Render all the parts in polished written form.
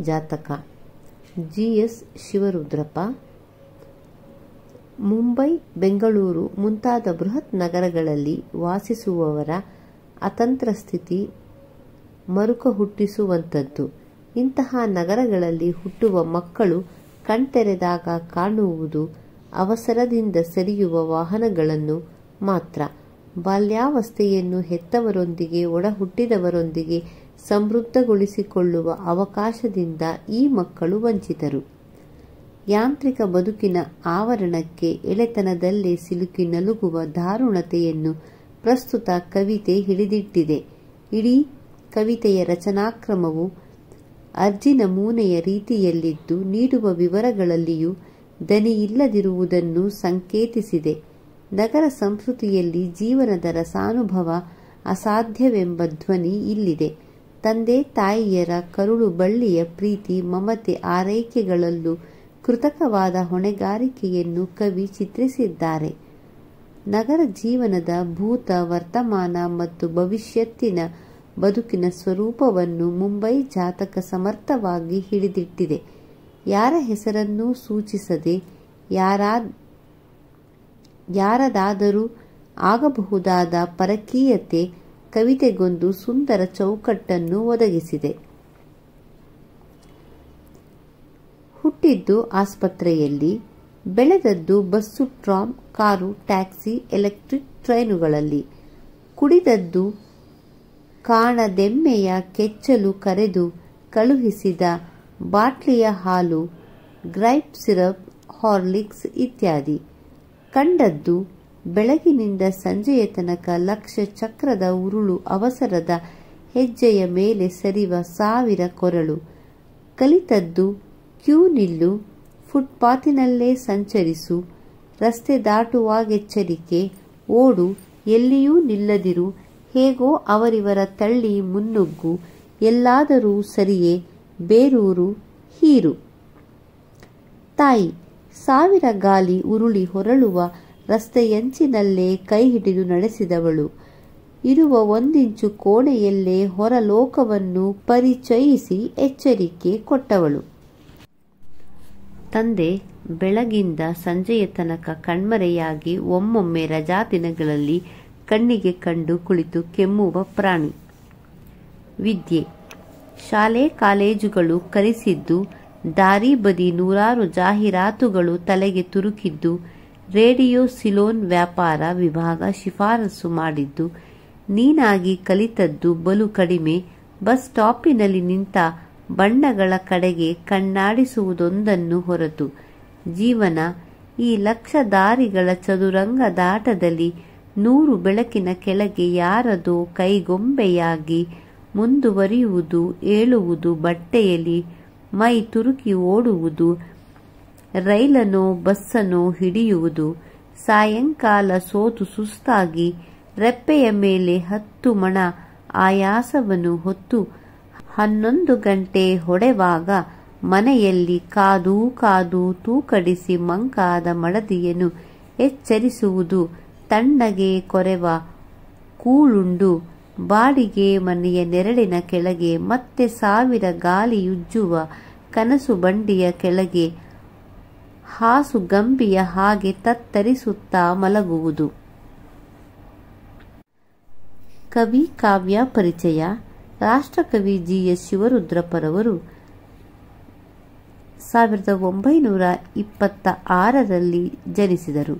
ಜಾತಕ. ಜಿ.ಎಸ್. ಶಿವರುದ್ರಪ್ಪ. ಮುಂಬೈ, ಬೆಂಗಳೂರು ಮುಂತಾದ ಬೃಹತ್ ನಗರಗಳಲ್ಲಿ ವಾಸಿಸುವವರ ಅತಂತ್ರ ಸ್ಥಿತಿ ಮರುಕ ಹುಟ್ಟಿಸುವಂಥದ್ದು. ಇಂತಹ ನಗರಗಳಲ್ಲಿ ಹುಟ್ಟುವ ಮಕ್ಕಳು ಕಣ್ತೆರೆದಾಗ ಕಾಣುವುದು ಅವಸರದಿಂದ ಸರಿಯುವ ವಾಹನಗಳನ್ನು ಮಾತ್ರ. ಬಾಲ್ಯಾವಸ್ಥೆಯನ್ನು ಹೆತ್ತವರೊಂದಿಗೆ ಒಡ ಹುಟ್ಟಿದವರೊಂದಿಗೆ ಸಮೃದ್ಧಗೊಳಿಸಿಕೊಳ್ಳುವ ಅವಕಾಶದಿಂದ ಈ ಮಕ್ಕಳು ವಂಚಿತರು. ಯಾಂತ್ರಿಕ ಬದುಕಿನ ಆವರಣಕ್ಕೆ ಎಳೆತನದಲ್ಲೇ ಸಿಲುಕಿ ನಲುಗುವ ದಾರುಣತೆಯನ್ನು ಪ್ರಸ್ತುತ ಕವಿತೆ ಹಿಡಿದಿಟ್ಟಿದೆ. ಇಡೀ ಕವಿತೆಯ ರಚನಾಕ್ರಮವು ಅರ್ಜಿನಮೂನೆಯ ರೀತಿಯಲ್ಲಿದ್ದು, ನೀಡುವ ವಿವರಗಳಲ್ಲಿಯೂ ದನಿಯಿಲ್ಲದಿರುವುದನ್ನು ಸಂಕೇತಿಸಿದೆ. ನಗರ ಸಂಸ್ಕೃತಿಯಲ್ಲಿ ಜೀವನದ ರಸಾನುಭವ ಅಸಾಧ್ಯವೆಂಬ ಧ್ವನಿ ಇಲ್ಲಿದೆ. ತಂದೆ ತಾಯಿಯರ ಕರುಳು ಬಳ್ಳಿಯ ಪ್ರೀತಿ, ಮಮತೆ, ಆರೈಕೆಗಳಲ್ಲೂ ಕೃತಕವಾದ ಹೊಣೆಗಾರಿಕೆಯನ್ನು ಕವಿ ಚಿತ್ರಿಸಿದ್ದಾರೆ. ನಗರ ಜೀವನದ ಭೂತ, ವರ್ತಮಾನ ಮತ್ತು ಭವಿಷ್ಯತ್ತಿನ ಬದುಕಿನ ಸ್ವರೂಪವನ್ನು ಮುಂಬೈ ಜಾತಕ ಸಮರ್ಥವಾಗಿ ಹಿಡಿದಿಟ್ಟಿದೆ. ಯಾರ ಹೆಸರನ್ನೂ ಸೂಚಿಸದೆ ಯಾರದಾದರೂ ಆಗಬಹುದಾದ ಪರಕೀಯತೆ ಕವಿತೆಗೊಂದು ಸುಂದರ ಚೌಕಟ್ಟನ್ನು ಒದಗಿಸಿದೆ. ಹುಟ್ಟಿದ್ದು ಆಸ್ಪತ್ರೆಯಲ್ಲಿ, ಬೆಳೆದದ್ದು bus, tram, car, taxi, electric ಟ್ರೈನುಗಳಲ್ಲಿ, ಕುಡಿದದ್ದು ಕಾಣದೆಮ್ಮೆಯ ಕೆಚ್ಚಲು ಕರೆದು ಕಳುಹಿಸಿದ ಬಾಟ್ಲಿಯ ಹಾಲು, ಗ್ರೈಪ್ ಸಿರಪ್, ಹಾರ್ಲಿಕ್ಸ್ ಇತ್ಯಾದಿ. ಕಂಡದ್ದು ಬೆಳಗಿನಿಂದ ಸಂಜೆಯ ತನಕ ಲಕ್ಷ ಚಕ್ರದ ಉರುಳು, ಅವಸರದ ಹೆಜ್ಜೆಯ ಮೇಲೆ ಸರಿವ ಸಾವಿರ ಕೊರಳು. ಕಲಿತದ್ದು ಕ್ಯೂ ನಿಲ್ಲು, ಫುಟ್ಪಾತಿನಲ್ಲೇ ಸಂಚರಿಸು, ರಸ್ತೆ ದಾಟುವಾಗೆಚ್ಚರಿಕೆ, ಓಡು, ಎಲ್ಲಿಯೂ ನಿಲ್ಲದಿರು, ಹೇಗೋ ಅವರಿವರ ತಳ್ಳಿ ಮುನ್ನುಗ್ಗು, ಎಲ್ಲಾದರೂ ಸರಿಯೇ, ಬೇರೂರು ಹೀರು. ತಾಯಿ ಸಾವಿರ ಗಾಲಿ ಉರುಳಿ ಹೊರಳುವ ರಸ್ತೆಯಂಚಿನಲ್ಲೇ ಕೈ ಹಿಡಿದು ನಡೆಸಿದವಳು. ಇರುವ ಒಂದಿಂಚು ಕೋಣೆಯಲ್ಲೇ ಹೊರಲೋಕವನ್ನು ಪರಿಚಯಿಸಿ ಎಚ್ಚರಿಕೆ ಕೊಟ್ಟವಳು. ತಂದೆ ಬೆಳಗಿಂದ ಸಂಜೆಯ ತನಕ ಕಣ್ಮರೆಯಾಗಿ ಒಮ್ಮೊಮ್ಮೆ ರಜಾ ದಿನಗಳಲ್ಲಿ ಕಣ್ಣಿಗೆ ಕಂಡು ಕುಳಿತು ಕೆಮ್ಮುವ ಪ್ರಾಣಿ. ವಿದ್ಯೆ, ಶಾಲೆ ಕಾಲೇಜುಗಳು ಕಲಿಸಿದ್ದು, ದಾರಿ ಬದಿ ನೂರಾರು ಜಾಹೀರಾತುಗಳು ತಲೆಗೆ ತುರುಕಿದ್ದು, ರೇಡಿಯೋ ಸಿಲೋನ್ ವ್ಯಾಪಾರ ವಿಭಾಗ ಶಿಫಾರಸು ಮಾಡಿದ್ದು, ನೀನಾಗಿ ಕಲಿತದ್ದು ಬಲು ಕಡಿಮೆ, ಬಸ್ ಸ್ಟಾಪಿನಲ್ಲಿ ನಿಂತ ಬಣ್ಣಗಳ ಕಡೆಗೆ ಕಣ್ಣಾಡಿಸುವುದೊಂದನ್ನು ಹೊರತು. ಜೀವನ ಈ ಲಕ್ಷ ದಾರಿಗಳ ಚದುರಂಗದಾಟದಲ್ಲಿ 100 ಬೆಳಕಿನ ಕೆಳಗೆ ಯಾರದೋ ಕೈಗೊಂಬೆಯಾಗಿ ಮುಂದುವರಿಯುವುದು, ಏಳುವುದು, ಬಟ್ಟೆಯಲ್ಲಿ ಮೈ ತುರುಕಿ ಓಡುವುದು, ರೈಲನೋ ಬಸ್ಸನೋ ಹಿಡಿಯುವುದು, ಸಾಯಂಕಾಲ ಸೋತು ಸುಸ್ತಾಗಿ ರೆಪ್ಪೆಯ ಮೇಲೆ 10 ಮಣ ಆಯಾಸವನ್ನು ಹೊತ್ತು 11 ಗಂಟೆ ಹೊಡೆವಾಗ ಮನೆಯಲ್ಲಿ ಕಾದು ಕಾದು ತೂಕಡಿಸಿ ಮಂಕಾದ ಮಡದಿಯನ್ನು ಎಚ್ಚರಿಸುವುದು, ತಣ್ಣಗೆ ಕೊರೆವ ಕೂಳುಂಡು ಬಾಡಿಗೆ ಮನೆಯ ನೆರಳಿನ ಕೆಳಗೆ ಮತ್ತೆ 1000 ಗಾಲಿಯುಜ್ಜುವ ಕನಸು ಬಂಡಿಯ ಕೆಳಗೆ ಹಾಸುಗಂಬಿಯ ಹಾಗೆ ತತ್ತರಿಸುತ್ತಾ ಮಲಗುವುದು. ಕವಿ ಕಾವ್ಯ ಪರಿಚಯ. ರಾಷ್ಟ್ರಕವಿ ಜಿ.ಎಸ್. ಶಿವರುದ್ರಪ್ಪರವರು 1926ರಲ್ಲಿ ಜನಿಸಿದರು.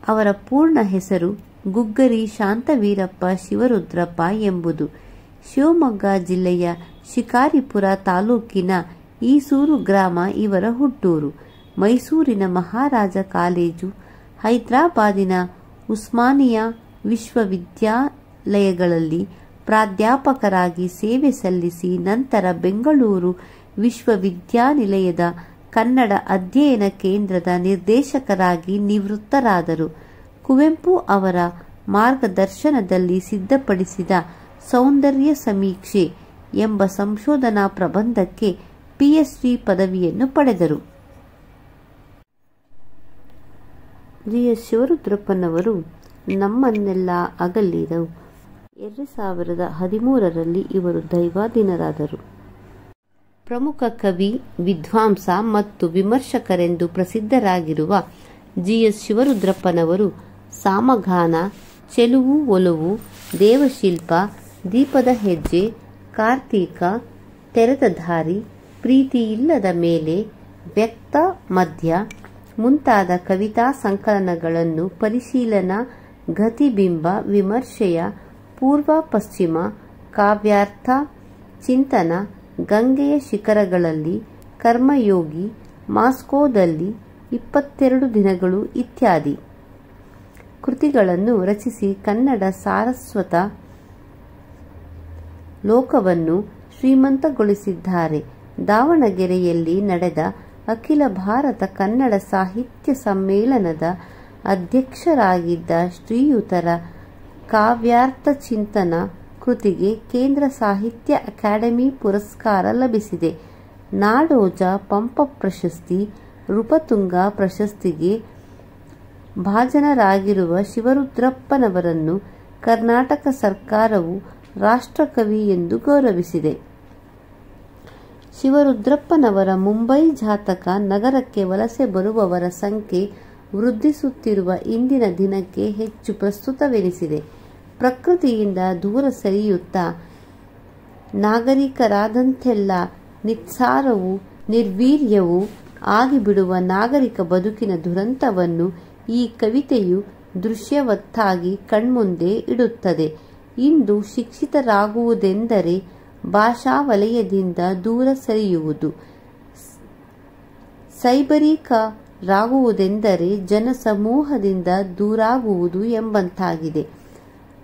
ಅವರ ಪೂರ್ಣ ಹೆಸರು ಗುಗ್ಗರಿ ಶಾಂತವೀರಪ್ಪ ಶಿವರುದ್ರಪ್ಪ ಎಂಬುದು. ಶಿವಮೊಗ್ಗ ಜಿಲ್ಲೆಯ ಶಿಕಾರಿಪುರ ತಾಲೂಕಿನ ಈಸೂರು ಗ್ರಾಮ ಇವರ ಹುಟ್ಟೂರು. ಮೈಸೂರಿನ ಮಹಾರಾಜ ಕಾಲೇಜು, ಹೈದರಾಬಾದಿನ ಉಸ್ಮಾನಿಯಾ ವಿಶ್ವವಿದ್ಯಾಲಯಗಳಲ್ಲಿ ಪ್ರಾಧ್ಯಾಪಕರಾಗಿ ಸೇವೆ ಸಲ್ಲಿಸಿ ನಂತರ ಬೆಂಗಳೂರು ವಿಶ್ವವಿದ್ಯಾನಿಲಯದ ಕನ್ನಡ ಅಧ್ಯಯನ ಕೇಂದ್ರದ ನಿರ್ದೇಶಕರಾಗಿ ನಿವೃತ್ತರಾದರು. ಕುವೆಂಪು ಅವರ ಮಾರ್ಗದರ್ಶನದಲ್ಲಿ ಸಿದ್ಧಪಡಿಸಿದ ಸೌಂದರ್ಯ ಸಮೀಕ್ಷೆ ಎಂಬ ಸಂಶೋಧನಾ ಪ್ರಬಂಧಕ್ಕೆ ಪಿಎಚ್ಡಿ ಪದವಿಯನ್ನು ಪಡೆದರು. ಜಿ. ಎಸ್. ಶಿವರುದ್ರಪ್ಪನವರು ನಮ್ಮನ್ನೆಲ್ಲ ಅಗಲಿದರು 2013ರಲ್ಲಿ ಇವರು ದೈವಾಧೀನರಾದರು. ಪ್ರಮುಖ ಕವಿ, ವಿದ್ವಾಂಸ ಮತ್ತು ವಿಮರ್ಶಕರೆಂದು ಪ್ರಸಿದ್ಧರಾಗಿರುವ ಜಿ.ಎಸ್. ಶಿವರುದ್ರಪ್ಪನವರು ಸಾಮಗಾನ, ಚೆಲುವು ಒಲವು, ದೇವಶಿಲ್ಪ, ದೀಪದ ಹೆಜ್ಜೆ, ಕಾರ್ತೀಕ, ತೆರೆದ ದಾರಿ, ಪ್ರೀತಿ ಇಲ್ಲದ ಮೇಲೆ, ವ್ಯಕ್ತ ಮಧ್ಯ ಮುಂತಾದ ಕವಿತಾ ಸಂಕಲನಗಳನ್ನು ಪರಿಶೀಲನಾ, ಗತಿಬಿಂಬ, ವಿಮರ್ಶೆಯ, ಪೂರ್ವ ಪಶ್ಚಿಮ, ಕಾವ್ಯಾರ್ಥ, ಚಿಂತನ, ಗಂಗೆಯ ಶಿಖರಗಳಲ್ಲಿ, ಕರ್ಮಯೋಗಿ, ಮಾಸ್ಕೋದಲ್ಲಿ 22 ದಿನಗಳು ಇತ್ಯಾದಿ ಕೃತಿಗಳನ್ನು ರಚಿಸಿ ಕನ್ನಡ ಸಾರಸ್ವತ ಲೋಕವನ್ನು ಶ್ರೀಮಂತಗೊಳಿಸಿದ್ದಾರೆ. ದಾವಣಗೆರೆಯಲ್ಲಿ ನಡೆದ ಅಖಿಲ ಭಾರತ ಕನ್ನಡ ಸಾಹಿತ್ಯ ಸಮ್ಮೇಳನದ ಅಧ್ಯಕ್ಷರಾಗಿದ್ದ ಶ್ರೀಯುತರ ಕಾವ್ಯಾರ್ಥ ಚಿಂತನ ಕೃತಿಗೆ ಕೇಂದ್ರ ಸಾಹಿತ್ಯ ಅಕಾಡೆಮಿ ಪುರಸ್ಕಾರ ಲಭಿಸಿದೆ. ನಾಡೋಜ ಪಂಪ ಪ್ರಶಸ್ತಿ, ನೃಪತುಂಗ ಪ್ರಶಸ್ತಿಗೆ ಭಾಜನರಾಗಿರುವ ಶಿವರುದ್ರಪ್ಪನವರನ್ನು ಕರ್ನಾಟಕ ಸರ್ಕಾರವು ರಾಷ್ಟ್ರಕವಿ ಎಂದು ಗೌರವಿಸಿದೆ. ಶಿವರುದ್ರಪ್ಪನವರ ಮುಂಬೈ ಜಾತಕ ನಗರಕ್ಕೆ ವಲಸೆ ಬರುವವರ ಸಂಖ್ಯೆ ವೃದ್ಧಿಸುತ್ತಿರುವ ಇಂದಿನ ದಿನಕ್ಕೆ ಹೆಚ್ಚು ಪ್ರಸ್ತುತವೆನಿಸಿದೆ. ಪ್ರಕೃತಿಯಿಂದ ದೂರ ಸರಿಯುತ್ತಾ ನಾಗರಿಕರಾದಂತೆಲ್ಲ ನಿಸ್ಸಾರವೂ ನಿರ್ವೀರ್ಯವೂ ಆಗಿಬಿಡುವ ನಾಗರಿಕ ಬದುಕಿನ ದುರಂತವನ್ನು ಈ ಕವಿತೆಯು ದೃಶ್ಯವತ್ತಾಗಿ ಕಣ್ಮುಂದೆ ಇಡುತ್ತದೆ. ಇಂದು ಶಿಕ್ಷಿತರಾಗುವುದೆಂದರೆ ಭಾಷಾ ವಲಯದಿಂದ ದೂರ ಸರಿಯುವುದು, ಸೈಬರಿಕರಾಗುವುದೆಂದರೆ ಜನಸಮೂಹದಿಂದ ದೂರಾಗುವುದು ಎಂಬಂತಾಗಿದೆ.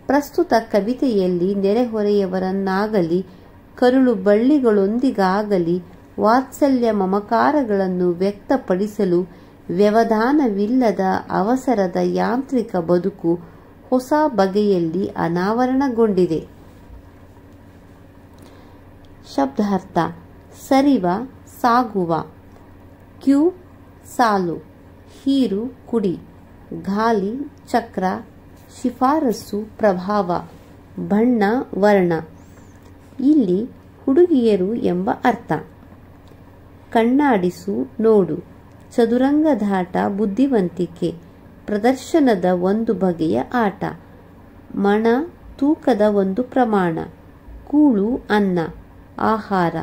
ಪ್ರಸ್ತುತ ಕವಿತೆಯಲ್ಲಿ ನೆರೆಹೊರೆಯವರನ್ನಾಗಲಿ ಕರುಳು ಬಳ್ಳಿಗಳೊಂದಿಗಾಗಲಿ ವಾತ್ಸಲ್ಯ ಮಮಕಾರಗಳನ್ನು ವ್ಯಕ್ತಪಡಿಸಲು ವ್ಯವಧಾನವಿಲ್ಲದ ಅವಸರದ ಯಾಂತ್ರಿಕ ಬದುಕು ಹೊಸ ಬಗೆಯಲ್ಲಿ ಅನಾವರಣಗೊಂಡಿದೆ. ಶಬ್ದಾರ್ಥ: ಸರಿವ, ಸಾಗುವ, ಕ್ಯೂ, ಸಾಲು, ಹೀರು, ಕುಡಿ, ಗಾಲಿ, ಚಕ್ರ, ಶಿಫಾರಸು, ಪ್ರಭಾವ, ಬಣ್ಣ, ವರ್ಣ. ಇಲ್ಲಿ ಹುಡುಗಿಯರು ಎಂಬ ಅರ್ಥ. ಕಣ್ಣಾಡಿಸು, ನೋಡು, ಚದುರಂಗದಾಟ, ಬುದ್ಧಿವಂತಿಕೆ, ಪ್ರದರ್ಶನದ ಒಂದು ಬಗೆಯ ಆಟ, ಮಣ, ತೂಕದ ಒಂದು ಪ್ರಮಾಣ, ಕೂಳು, ಅನ್ನ, ಆಹಾರ,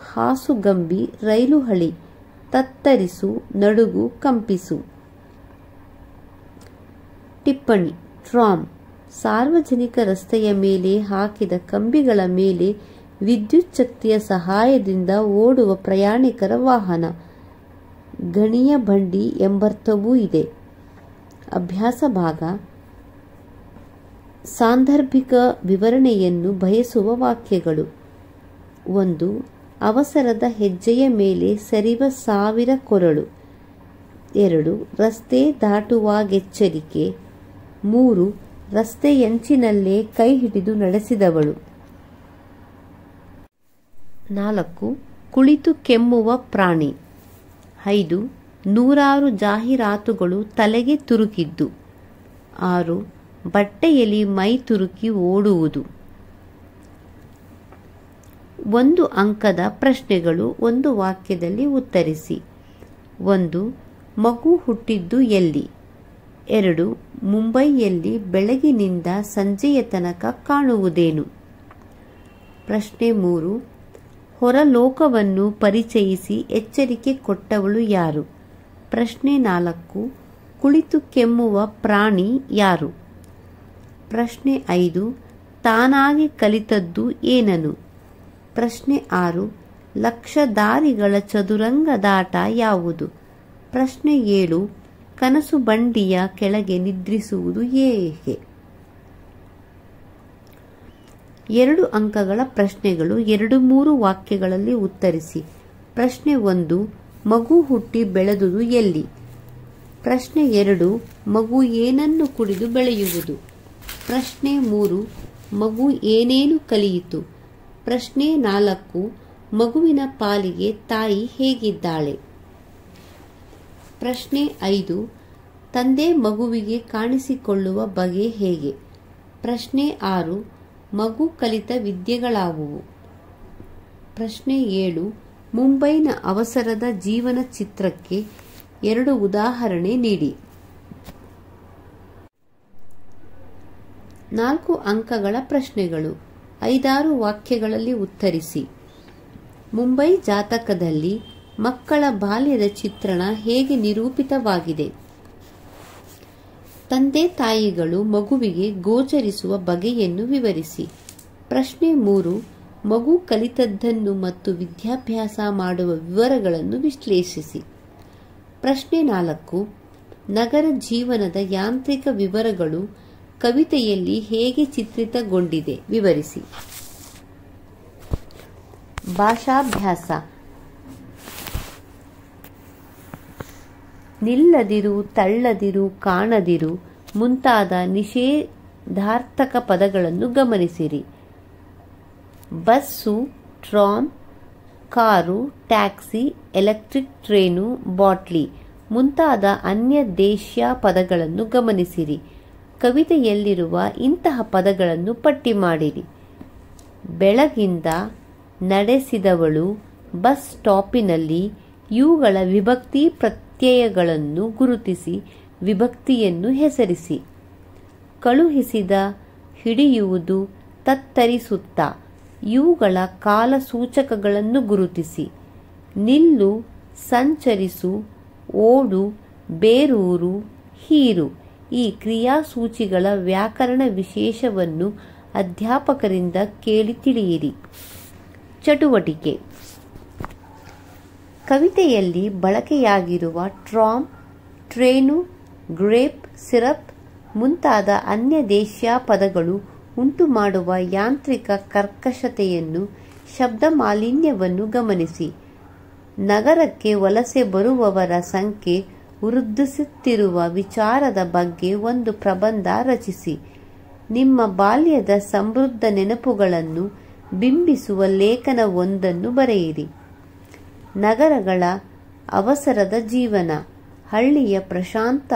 ಹಾಸುಗಂಬಿ, ರೈಲು ಹಳಿ, ತತ್ತರಿಸು, ನಡುಗು, ಕಂಪಿಸು. ಟಿಪ್ಪಣಿ: ಟ್ರಾಮ್, ಸಾರ್ವಜನಿಕ ರಸ್ತೆಯ ಮೇಲೆ ಹಾಕಿದ ಕಂಬಿಗಳ ಮೇಲೆ ವಿದ್ಯುತ್ ಶಕ್ತಿಯ ಸಹಾಯದಿಂದ ಓಡುವ ಪ್ರಯಾಣಿಕರ ವಾಹನ. ಗಣಿಯ ಬಂಡಿ ಎಂಬರ್ಥವೂ ಇದೆ. ಅಭ್ಯಾಸ ಭಾಗ: ಸಾಂದರ್ಭಿಕ ವಿವರಣೆಯನ್ನು ಬಯಸುವ ವಾಕ್ಯಗಳು. 1. ಅವಸರದ ಹೆಜ್ಜೆಯ ಮೇಲೆ ಸರಿವ ಸಾವಿರ ಕೊರಳು. 2. ರಸ್ತೆ ದಾಟುವಾಗೆಚ್ಚರಿಕೆ. 3. ರಸ್ತೆಯಂಚಿನಲ್ಲೇ ಕೈ ಹಿಡಿದು ನಡೆಸಿದವಳು. 4. ಕುಳಿತು ಕೆಮ್ಮುವ ಪ್ರಾಣಿ. 5. ನೂರಾರು ಜಾಹೀರಾತುಗಳು ತಲೆಗೆ ತುರುಕಿದ್ದು. 6. ಬಟ್ಟೆಯಲ್ಲಿ ಮೈ ತುರುಕಿ ಓಡುವುದು. 1 ಅಂಕದ ಪ್ರಶ್ನೆಗಳು ಒಂದು ವಾಕ್ಯದಲ್ಲಿ ಉತ್ತರಿಸಿ. 1. ಮಗು ಹುಟ್ಟಿದ್ದು ಎಲ್ಲಿ? 2. ಮುಂಬೈಯಲ್ಲಿ ಬೆಳಗಿನಿಂದ ಸಂಜೆಯ ತನಕ ಕಾಣುವುದೇನು? ಪ್ರಶ್ನೆ 3. ಹೊರಲೋಕವನ್ನು ಪರಿಚಯಿಸಿ ಎಚ್ಚರಿಕೆ ಕೊಟ್ಟವಳು ಯಾರು? ಪ್ರಶ್ನೆ 4. ಕುಳಿತು ಕೆಮ್ಮುವ ಪ್ರಾಣಿ ಯಾರು? ಪ್ರಶ್ನೆ 5. ತಾನಾಗಿ ಕಲಿತದ್ದು ಏನನು? ಪ್ರಶ್ನೆ 6. ಲಕ್ಷದಾರಿಗಳ ಚದುರಂಗದಾಟ ಯಾವುದು? ಪ್ರಶ್ನೆ 7. ಕನಸು ಬಂಡಿಯ ಕೆಳಗೆ ನಿದ್ರಿಸುವುದು ಏಕೆ? 2 ಅಂಕಗಳ ಪ್ರಶ್ನೆಗಳು 2-3 ವಾಕ್ಯಗಳಲ್ಲಿ ಉತ್ತರಿಸಿ. ಪ್ರಶ್ನೆ 1. ಮಗು ಹುಟ್ಟಿ ಬೆಳೆದುದು ಎಲ್ಲಿ? ಪ್ರಶ್ನೆ 2. ಮಗು ಏನನ್ನು ಕುಡಿದು ಬೆಳೆಯುವುದು? ಪ್ರಶ್ನೆ 3. ಮಗು ಏನೇನು ಕಲಿಯಿತು? ಪ್ರಶ್ನೆ 4. ಮಗುವಿನ ಪಾಲಿಗೆ ತಾಯಿ ಹೇಗಿದ್ದಾಳೆ? ಪ್ರಶ್ನೆ 5. ತಂದೆ ಮಗುವಿಗೆ ಕಾಣಿಸಿಕೊಳ್ಳುವ ಬಗೆ ಹೇಗೆ? ಪ್ರಶ್ನೆ 6 ಮಗು ಕಲಿತ ವಿದ್ಯೆಗಳಾವುವು? ಪ್ರಶ್ನೆ 7 ಮುಂಬೈನ ಅವಸರದ ಜೀವನ ಚಿತ್ರಕ್ಕೆ 2 ಉದಾಹರಣೆ ನೀಡಿ. 4 ಅಂಕಗಳ ಪ್ರಶ್ನೆಗಳು. 5-6 ವಾಕ್ಯಗಳಲ್ಲಿ ಉತ್ತರಿಸಿ. ಮುಂಬೈ ಜಾತಕದಲ್ಲಿ ಮಕ್ಕಳ ಬಾಲ್ಯದ ಚಿತ್ರಣ ಹೇಗೆ ನಿರೂಪಿತವಾಗಿದೆ? ತಂದೆ ತಾಯಿಗಳು ಮಗುವಿಗೆ ಗೋಚರಿಸುವ ಬಗೆಯನ್ನು ವಿವರಿಸಿ. ಪ್ರಶ್ನೆ 3 ಮಗು ಕಲಿತದ್ದನ್ನು ಮತ್ತು ವಿದ್ಯಾಭ್ಯಾಸ ಮಾಡುವ ವಿವರಗಳನ್ನು ವಿಶ್ಲೇಷಿಸಿ. ಪ್ರಶ್ನೆ 4 ನಗರ ಜೀವನದ ಯಾಂತ್ರಿಕ ವಿವರಗಳು ಕವಿತೆಯಲ್ಲಿ ಹೇಗೆ ಚಿತ್ರಿತಗೊಂಡಿದೆ ವಿವರಿಸಿ. ಭಾಷಾಭ್ಯಾಸ. ನಿಲ್ಲದಿರು, ತಳ್ಳದಿರು, ಕಾಣದಿರು ಮುಂತಾದ ನಿಷೇಧಾರ್ಥಕ ಪದಗಳನ್ನು ಗಮನಿಸಿರಿ. Bus, tram, car, taxi, electric train, bottle ಮುಂತಾದ ಅನ್ಯ ದೇಶ್ಯ ಪದಗಳನ್ನು ಗಮನಿಸಿರಿ. ಕವಿತೆಯಲ್ಲಿರುವ ಇಂತಹ ಪದಗಳನ್ನು ಪಟ್ಟಿ ಮಾಡಿರಿ. ಬೆಳಗಿಂದ, ನಡೆಸಿದವಳು, ಬಸ್ ಸ್ಟಾಪಿನಲ್ಲಿ ಇವುಗಳ ವಿಭಕ್ತಿ ಪ್ರತ್ಯಯಗಳನ್ನು ಗುರುತಿಸಿ ವಿಭಕ್ತಿಯನ್ನು ಹೆಸರಿಸಿ. ಕಳುಹಿಸಿದ, ಹಿಡಿಯುವುದು, ತತ್ತರಿಸುತ್ತ ಇವುಗಳ ಕಾಲಸೂಚಕಗಳನ್ನು ಗುರುತಿಸಿ. ನಿಲ್ಲು, ಸಂಚರಿಸು, ಓಡು, ಬೇರೂರು, ಹೀರು ಈ ಕ್ರಿಯಾಸೂಚಿಗಳ ವ್ಯಾಕರಣ ವಿಶೇಷವನ್ನು ಅಧ್ಯಾಪಕರಿಂದ ಕೇಳಿ ತಿಳಿಯಿರಿ. ಚಟುವಟಿಕೆ. ಕವಿತೆಯಲ್ಲಿ ಬಳಕೆಯಾಗಿರುವ ಟ್ರಾಮ್, ಟ್ರೇನು, ಗ್ರೇಪ್, ಸಿರಪ್ ಮುಂತಾದ ಅನ್ಯ ದೇಶ್ಯ ಪದಗಳು ಉಂಟುಮಾಡುವ ಯಾಂತ್ರಿಕ ಕರ್ಕಶತೆಯನ್ನು, ಶಬ್ದ ಮಾಲಿನ್ಯವನ್ನು ಗಮನಿಸಿ. ನಗರಕ್ಕೆ ವಲಸೆ ಬರುವವರ ಸಂಖ್ಯೆ ವೃದ್ಧಿಸುತ್ತಿರುವ ವಿಚಾರದ ಬಗ್ಗೆ ಒಂದು ಪ್ರಬಂಧ ರಚಿಸಿ. ನಿಮ್ಮ ಬಾಲ್ಯದ ಸಮೃದ್ಧ ನೆನಪುಗಳನ್ನು ಬಿಂಬಿಸುವ ಲೇಖನವೊಂದನ್ನು ಬರೆಯಿರಿ. ನಗರಗಳ ಅವಸರದ ಜೀವನ, ಹಳ್ಳಿಯ ಪ್ರಶಾಂತ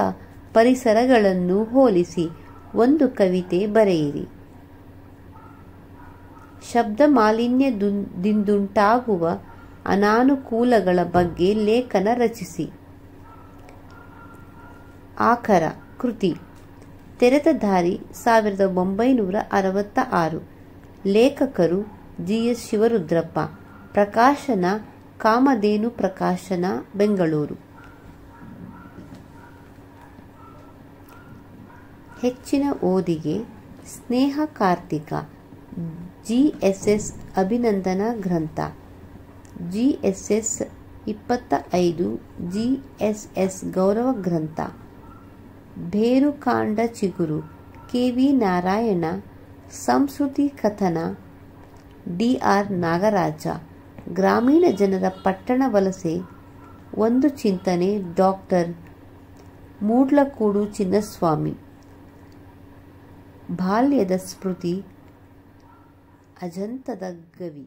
ಪರಿಸರಗಳನ್ನು ಹೋಲಿಸಿ ಒಂದು ಕವಿತೆ ಬರೆಯಿರಿ. ಶಬ್ದ ಮಾಲಿನ್ಯದಿಂದುಂಟಾಗುವ ಅನಾನುಕೂಲಗಳ ಬಗ್ಗೆ ಲೇಖನ ರಚಿಸಿ. ಆಖರ ಕೃತಿ ತೆರೆದ ದಾರಿ 1966. ಲೇಖಕರು GS ಶಿವರುದ್ರಪ್ಪ. ಪ್ರಕಾಶನ ಕಾಮಧೇನು ಪ್ರಕಾಶನ, ಬೆಂಗಳೂರು. ಹೆಚ್ಚಿನ ಓದಿಗೆ ಸ್ನೇಹ ಕಾರ್ತಿಕ GSS ಅಭಿನಂದನಾ ಗ್ರಂಥ GSS 25 GSS ಗೌರವ ಗ್ರಂಥ ಬೇರುಕಾಂಡ ಚಿಗುರು KV ನಾರಾಯಣ ಸಂಸ್ಕೃತಿ ಕಥನ DR ನಾಗರಾಜ ಗ್ರಾಮೀಣ ಜನರ ಪಟ್ಟಣ ವಲಸೆ ಒಂದು ಚಿಂತನೆ ಡಾಕ್ಟರ್ ಮೂಡ್ಲಕೂಡು ಚಿನ್ನಸ್ವಾಮಿ ಬಾಲ್ಯದ ಸ್ಮೃತಿ ಅಜಂತದ ಗವಿ